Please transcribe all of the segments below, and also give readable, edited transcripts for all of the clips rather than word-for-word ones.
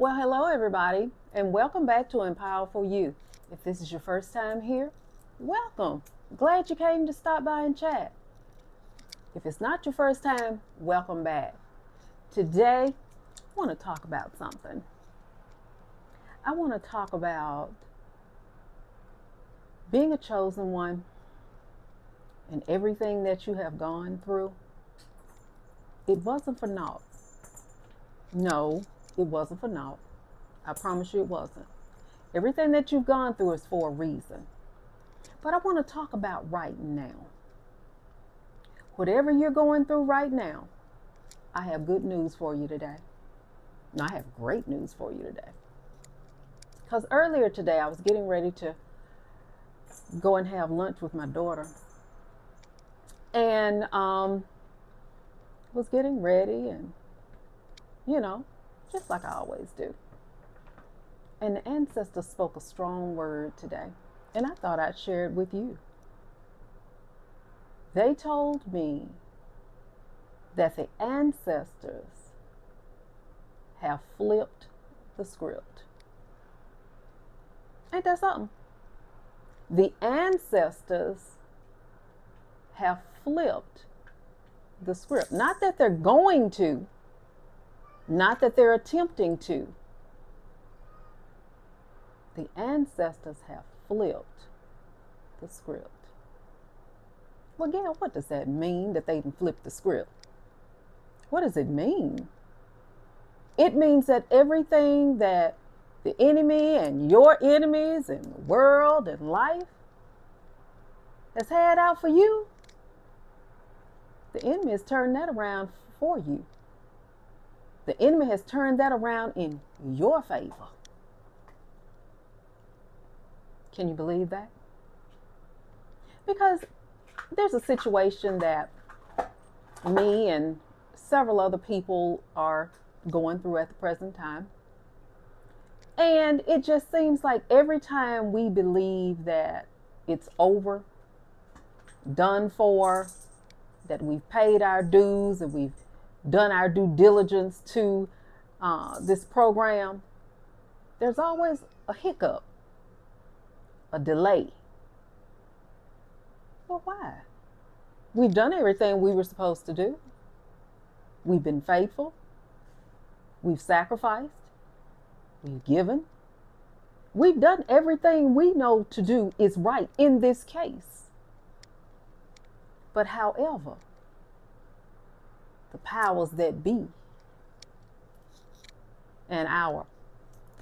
Well, hello, everybody, and welcome back to Empowerful Youth. If this is your first time here, welcome. Glad you came to stop by and chat. If it's not your first time, welcome back. Today, I want to talk about something. I want to talk about being a chosen one and everything that you have gone through. It wasn't for naught. No, it wasn't for naught. I promise you it wasn't. Everything that you've gone through is for a reason. But I want to talk about right now. Whatever you're going through right now, I have good news for you today. And I have great news for you today. Because earlier today, I was getting ready to go and have lunch with my daughter. And was getting ready and, just like I always do. And the ancestors spoke a strong word today. And I thought I'd share it with you. They told me that the ancestors have flipped the script. Ain't that something? The ancestors have flipped the script. Not that they're going to, not that they're attempting to. The ancestors have flipped the script. Well, Gail, what does that mean that they can flip the script? What does it mean? It means that everything that the enemy and your enemies and the world and life has had out for you, the enemy has turned that around for you. The enemy has turned that around in your favor. Can you believe that? Because there's a situation that me and several other people are going through at the present time. And it just seems like every time we believe that it's over, done for, that we've paid our dues and we've done our due diligence to this program, there's always a hiccup, a delay. Well, why? We've done everything we were supposed to do. We've been faithful. We've sacrificed. We've given. We've done everything we know to do is right in this case. But however, the powers that be and our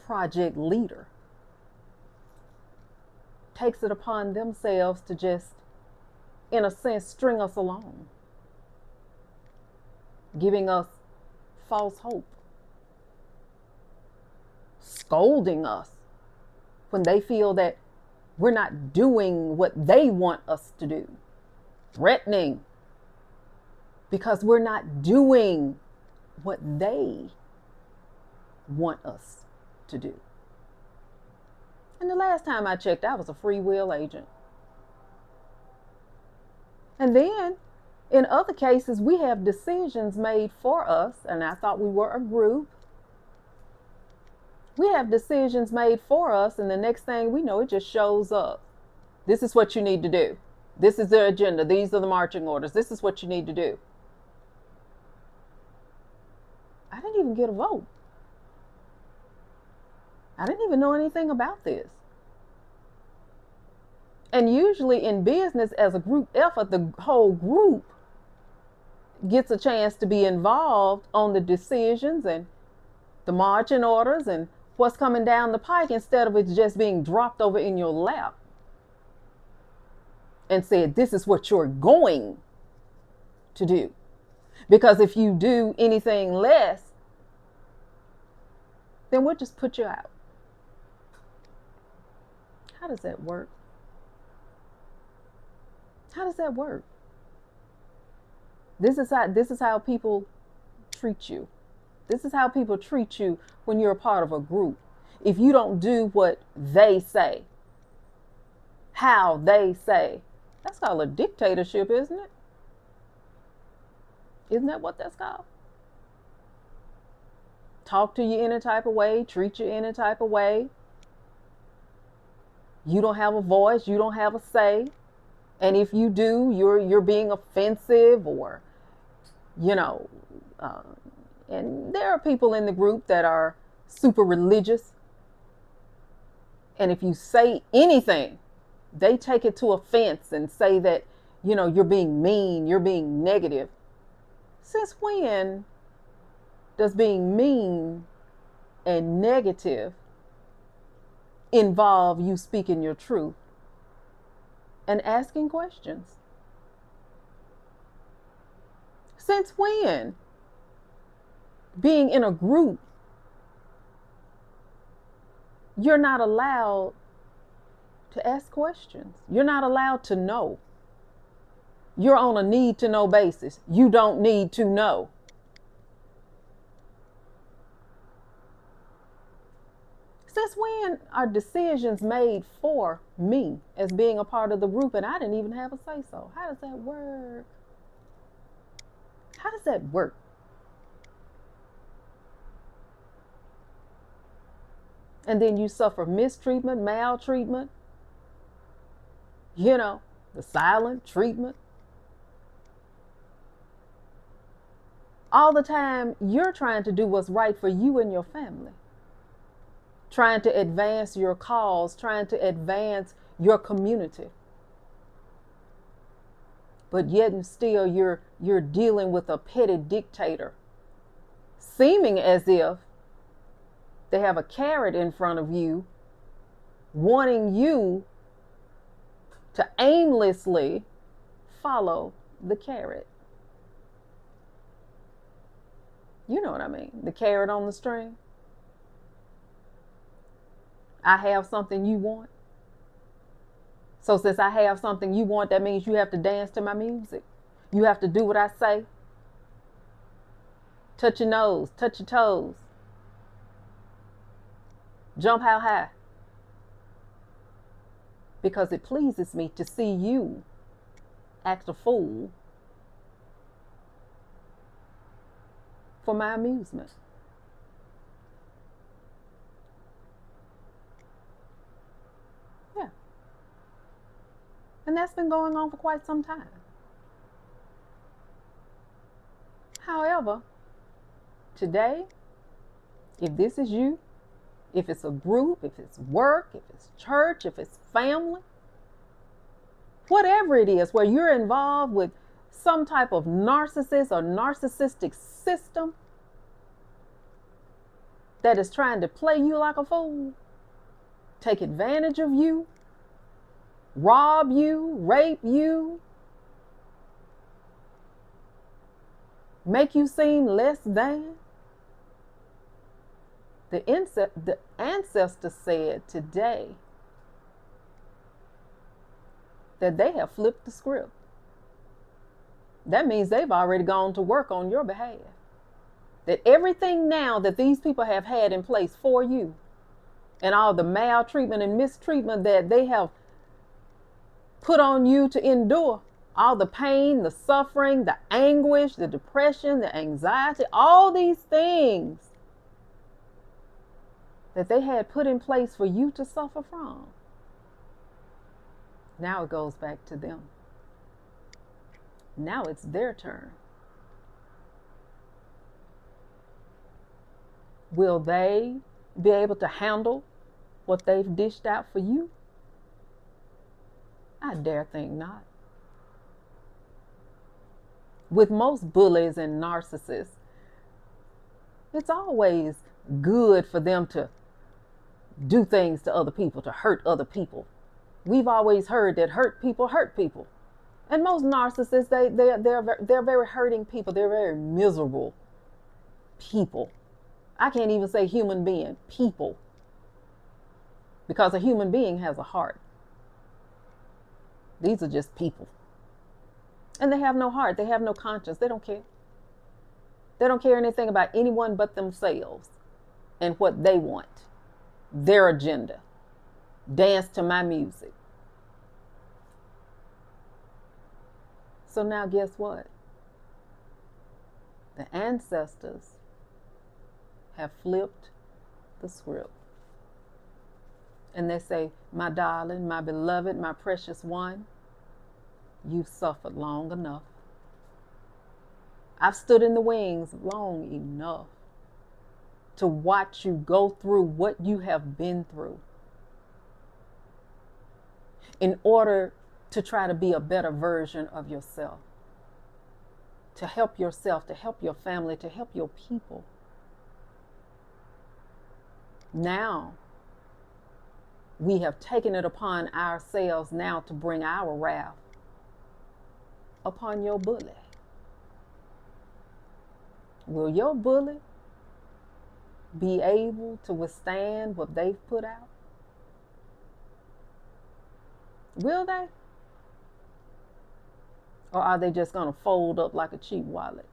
project leader takes it upon themselves to just, in a sense, string us along, giving us false hope, scolding us when they feel that we're not doing what they want us to do, threatening because we're not doing what they want us to do. And the last time I checked, I was a free will agent. And then in other cases, we have decisions made for us, and I thought we were a group. We have decisions made for us, and the next thing we know, it just shows up. This is what you need to do. This is the agenda. These are the marching orders. This is what you need to do. I didn't even get a vote. I didn't even know anything about this. And usually in business, as a group effort, the whole group gets a chance to be involved on the decisions and the marching orders and what's coming down the pike, instead of it just being dropped over in your lap and said, this is what you're going to do. Because if you do anything less, then we'll just put you out. How does that work? How does that work? This is how people treat you. This is how people treat you when you're a part of a group. If you don't do what they say, how they say, that's called a dictatorship, isn't it? Isn't that what that's called? talk to you any type of way, treat you any type of way. You don't have a voice, you don't have a say. And if you do, you're being offensive, or you know, uh, and there are people in the group that are super religious. And if you say anything, they take it to offense and say that, you're being mean, you're being negative. Since when does being mean and negative involve you speaking your truth and asking questions? Since when being in a group, you're not allowed to ask questions? You're not allowed to know. You're on a need to know basis. You don't need to know. Since when are decisions made for me as being a part of the group and I didn't even have a say so? How does that work? How does that work? And then you suffer mistreatment, maltreatment, the silent treatment. All the time you're trying to do what's right for you and your family, trying to advance your cause, trying to advance your community. But yet and still you're dealing with a petty dictator, seeming as if they have a carrot in front of you, wanting you to aimlessly follow the carrot. You know what I mean? The carrot on the string. I have something you want. So since I have something you want, that means you have to dance to my music. You have to do what I say. Touch your nose, touch your toes. Jump how high. Because it pleases me to see you act a fool for my amusement. Yeah. And that's been going on for quite some time. However, today, if this is you, if it's a group, if it's work, if it's church, if it's family, whatever it is, where you're involved with some type of narcissist or narcissistic system that is trying to play you like a fool, take advantage of you, rob you, rape you, make you seem less than. The ancestor said today that they have flipped the script. That means they've already gone to work on your behalf. That everything now that these people have had in place for you, and all the maltreatment and mistreatment that they have put on you to endure, all the pain, the suffering, the anguish, the depression, the anxiety, all these things that they had put in place for you to suffer from, now it goes back to them. Now it's their turn. Will they be able to handle what they've dished out for you? I dare think not. With most bullies and narcissists, it's always good for them to do things to other people, to hurt other people. We've always heard that hurt people hurt people. And most narcissists, they're very hurting people. They're very miserable people. I can't even say human being, people. Because a human being has a heart. These are just people. And they have no heart. They have no conscience. They don't care. They don't care anything about anyone but themselves and what they want. Their agenda. Dance to my music. So now guess what? The ancestors have flipped the script. And they say, my darling, my beloved, my precious one, you've suffered long enough. I've stood in the wings long enough to watch you go through what you have been through in order to try to be a better version of yourself, to help yourself, to help your family, to help your people. Now, we have taken it upon ourselves now to bring our wrath upon your bully. Will your bully be able to withstand what they've put out? Will they? Or are they just going to fold up like a cheap wallet?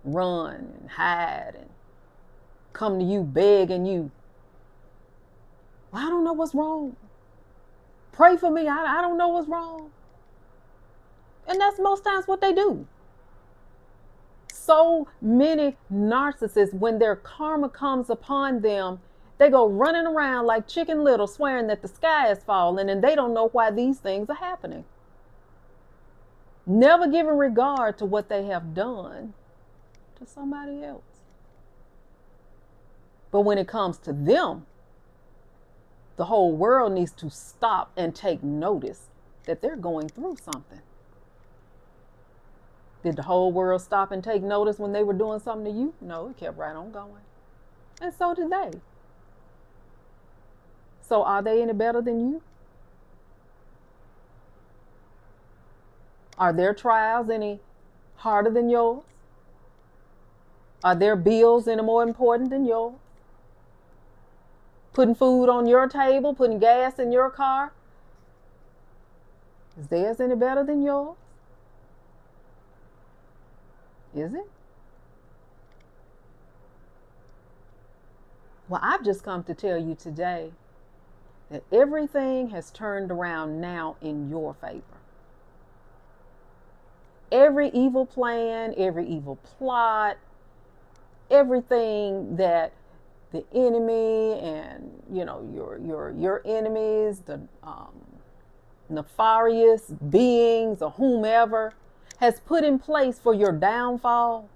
Run and hide and come to you begging you. Well, I don't know what's wrong. Pray for me. I don't know what's wrong. And that's most times what they do. So many narcissists, when their karma comes upon them, they go running around like Chicken Little, swearing that the sky is falling, and they don't know why these things are happening. Never giving regard to what they have done to somebody else. But when it comes to them, the whole world needs to stop and take notice that they're going through something. Did the whole world stop and take notice when they were doing something to you? No, it kept right on going. And so did they. So are they any better than you? Are their trials any harder than yours? Are their bills any more important than yours? Putting food on your table, putting gas in your car, is theirs any better than yours? Is it? Well, I've just come to tell you today that everything has turned around now in your favor. Every evil plan, every evil plot, everything that the enemy and your enemies, the nefarious beings or whomever has put in place for your downfall,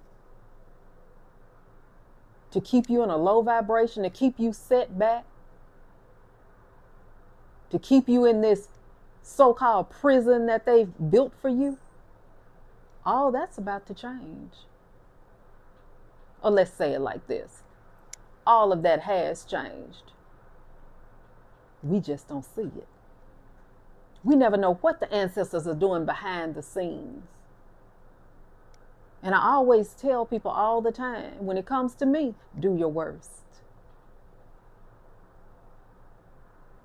to keep you in a low vibration, to keep you set back, to keep you in this so-called prison that they've built for you, all that's about to change. Or let's say it like this. All of that has changed. We just don't see it. We never know what the ancestors are doing behind the scenes. And I always tell people all the time, when it comes to me, do your worst.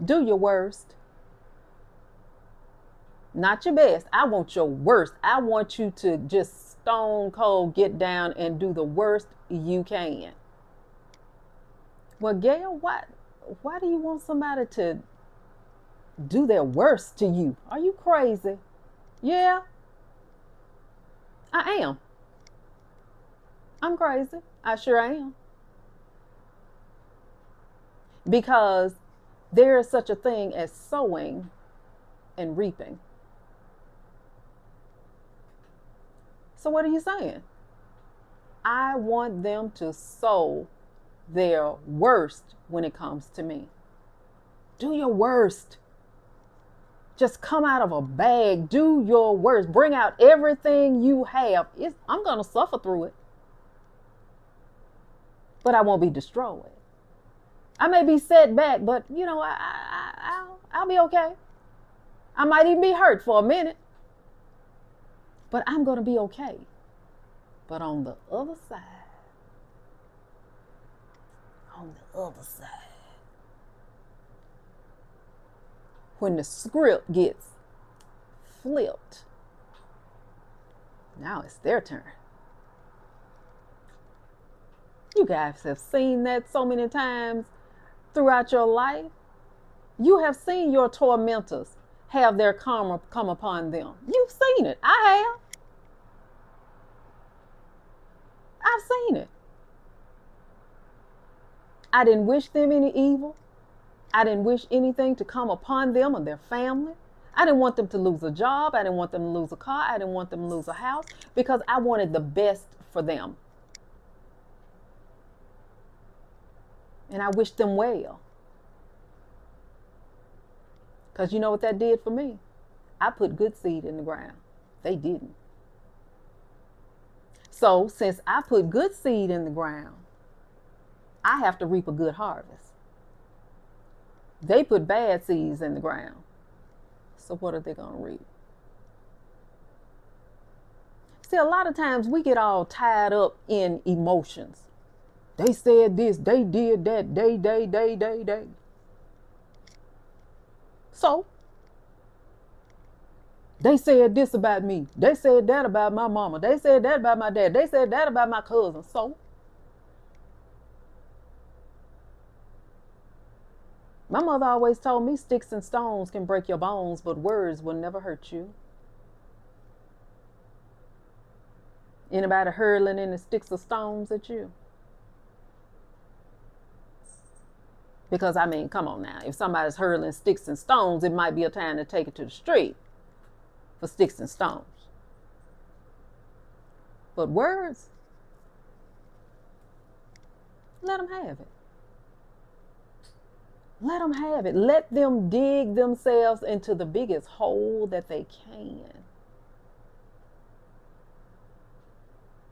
Do your worst. Not your best. I want your worst. I want you to just stone cold get down and do the worst you can. Well, Gail, why do you want somebody to do their worst to you? Are you crazy? Yeah, I am. I'm crazy. I sure am. Because there is such a thing as sowing and reaping. So what are you saying? I want them to sow their worst when it comes to me. Do your worst. Just come out of a bag. Do your worst. Bring out everything you have. I'm going to suffer through it. But I won't be destroyed. I may be set back, but I'll be okay. I might even be hurt for a minute. But I'm going to be okay. But on the other side, when the script gets flipped, now it's their turn. You guys have seen that so many times throughout your life. You have seen your tormentors have their karma come upon them. You've seen it. I have. I've seen it. I didn't wish them any evil. I didn't wish anything to come upon them or their family. I didn't want them to lose a job. I didn't want them to lose a car. I didn't want them to lose a house because I wanted the best for them. And I wished them well. Because you know what that did for me? I put good seed in the ground. They didn't. So since I put good seed in the ground, I have to reap a good harvest. They put bad seeds in the ground. So what are they going to reap? See, a lot of times we get all tied up in emotions. They said this, they did that, they. So, they said this about me. They said that about my mama. They said that about my dad. They said that about my cousin. So, my mother always told me sticks and stones can break your bones, but words will never hurt you. Anybody hurling any sticks or stones at you? Because, I mean, come on now. If somebody's hurling sticks and stones, it might be a time to take it to the street for sticks and stones. But words, let them have it. Let them have it. Let them dig themselves into the biggest hole that they can.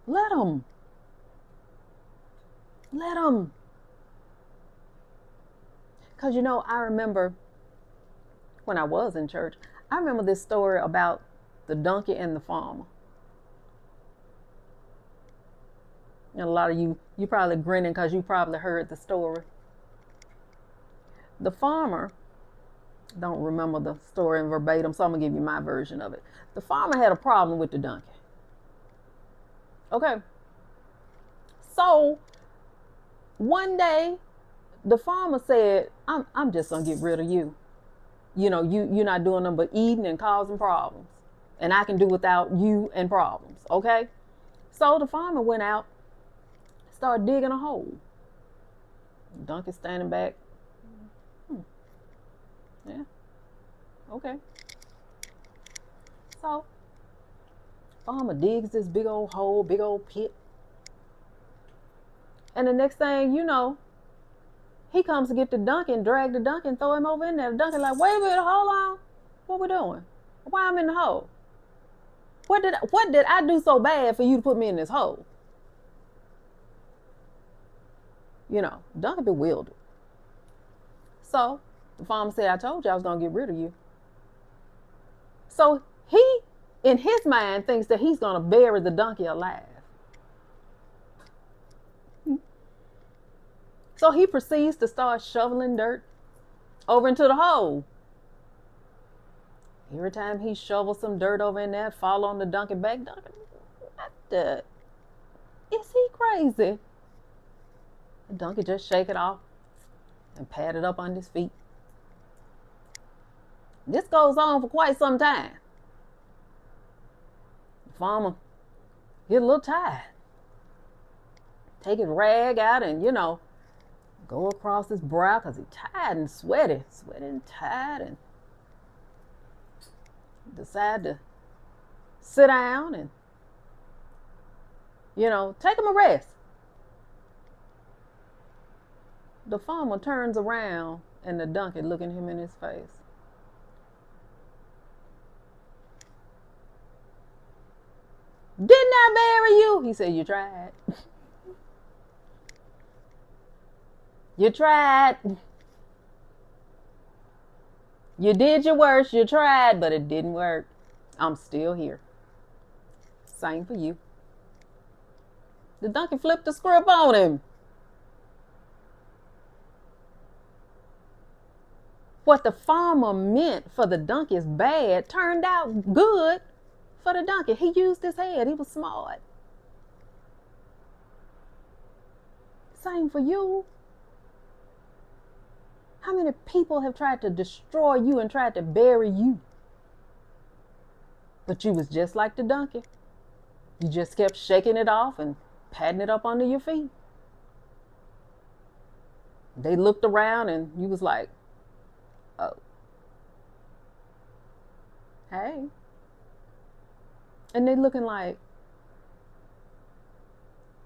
Let them. Let them. Because, you know, I remember when I was in church, I remember this story about the donkey and the farmer. And a lot of you probably grinning because you probably heard the story. The farmer, don't remember the story in verbatim, so I'm going to give you my version of it. The farmer had a problem with the donkey. Okay. So, one day, the farmer said, I'm just going to get rid of you. You know, you're not doing nothing but eating and causing problems. And I can do without you and problems, okay? So the farmer went out, started digging a hole. The donkey standing back. Yeah, okay. So, farmer digs this big old hole, big old pit. And the next thing you know, he comes to get the donkey and drag the donkey and throw him over in there. The donkey like, wait a minute, hold on. What we doing? Why I'm in the hole? What did I do so bad for you to put me in this hole? You know, donkey bewildered. So the farmer said, I told you I was going to get rid of you. So he, in his mind, thinks that he's going to bury the donkey alive. So he proceeds to start shoveling dirt over into the hole. Every time he shovels some dirt over in there, fall on the donkey back. Donkey, what the? Is he crazy? The donkey just shake it off and pat it up on his feet. This goes on for quite some time. The farmer get a little tired. Take his rag out and, you know, go across his brow because he's tired and sweaty and tired, and decide to sit down and, you know, take him a rest. The farmer turns around and the donkey looking him in his face. Didn't I bury you? He said, you tried. You tried. You did your worst. You tried, but it didn't work. I'm still here. Same for you. The donkey flipped the script on him. What the farmer meant for the donkey's bad turned out good for the donkey. He used his head. He was smart. Same for you. How many people have tried to destroy you and tried to bury you? But you was just like the donkey. You just kept shaking it off and patting it up under your feet. They looked around and you was like, oh, hey. And they looking like,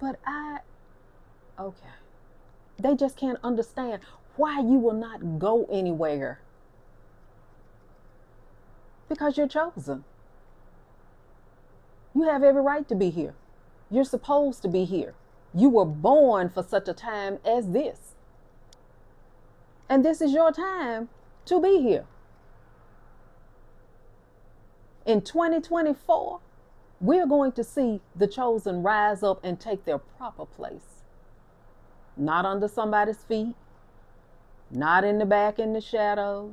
but okay. They just can't understand why you will not go anywhere. Because you're chosen. You have every right to be here. You're supposed to be here. You were born for such a time as this. And this is your time to be here. In 2024, we're going to see the chosen rise up and take their proper place. Not under somebody's feet, not in the back in the shadows.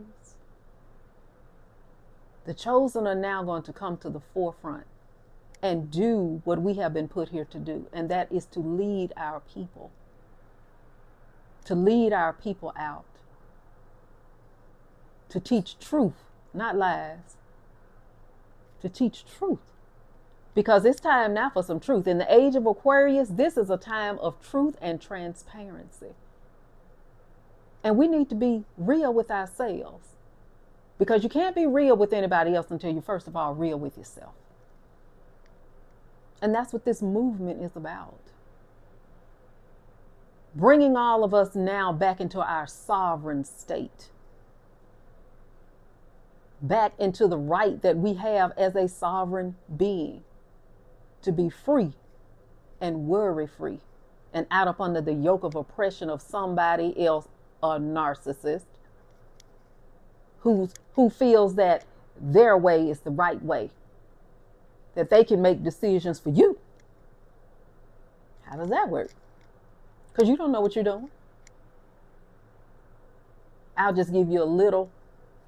The chosen are now going to come to the forefront and do what we have been put here to do, and that is to lead our people. To lead our people out. To teach truth, not lies. To teach truth. Because it's time now for some truth. In the age of Aquarius, this is a time of truth and transparency. And we need to be real with ourselves. Because you can't be real with anybody else until you're first of all real with yourself. And that's what this movement is about. Bringing all of us now back into our sovereign state. Back into the right that we have as a sovereign being. To be free and worry free and out up under the yoke of oppression of somebody else, a narcissist, who feels that their way is the right way, that they can make decisions for you. How does that work? Because you don't know what you're doing. I'll just give you a little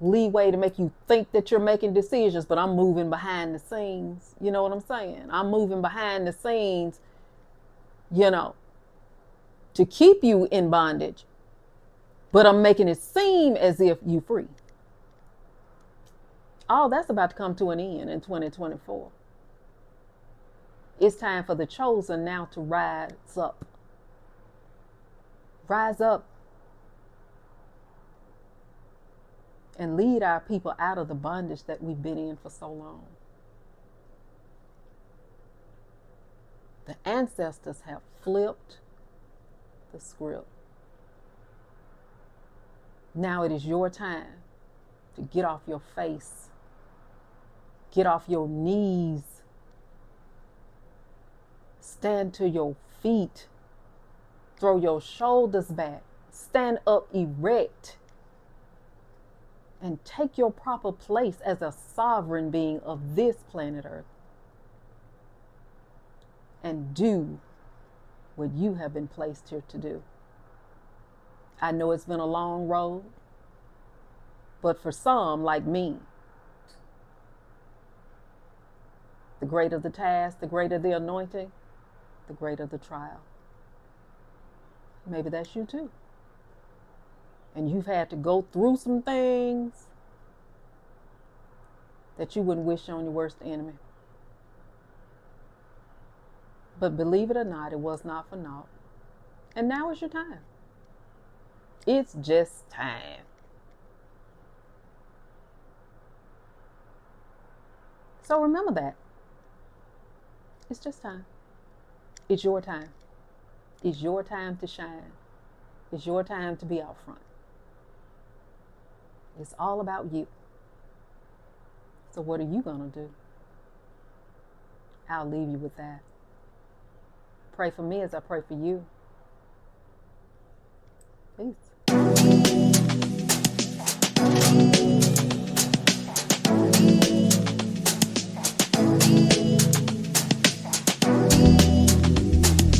leeway to make you think that you're making decisions, but I'm moving behind the scenes. You know what I'm saying? I'm moving behind the scenes, to keep you in bondage, but I'm making it seem as if you're free. All that's about to come to an end in 2024. It's time for the chosen now to rise up. Rise up and lead our people out of the bondage that we've been in for so long. The ancestors have flipped the script. Now it is your time to get off your face, get off your knees, stand to your feet, throw your shoulders back, stand up erect, and take your proper place as a sovereign being of this planet Earth. And do what you have been placed here to do. I know it's been a long road, but for some, like me, the greater the task, the greater the anointing, the greater the trial. Maybe that's you too. And you've had to go through some things that you wouldn't wish on your worst enemy. But believe it or not, it was not for naught. And now is your time. It's just time. So remember that. It's just time. It's your time. It's your time to shine. It's your time to be out front. It's all about you. So what are you going to do? I'll leave you with that. Pray for me as I pray for you. Peace.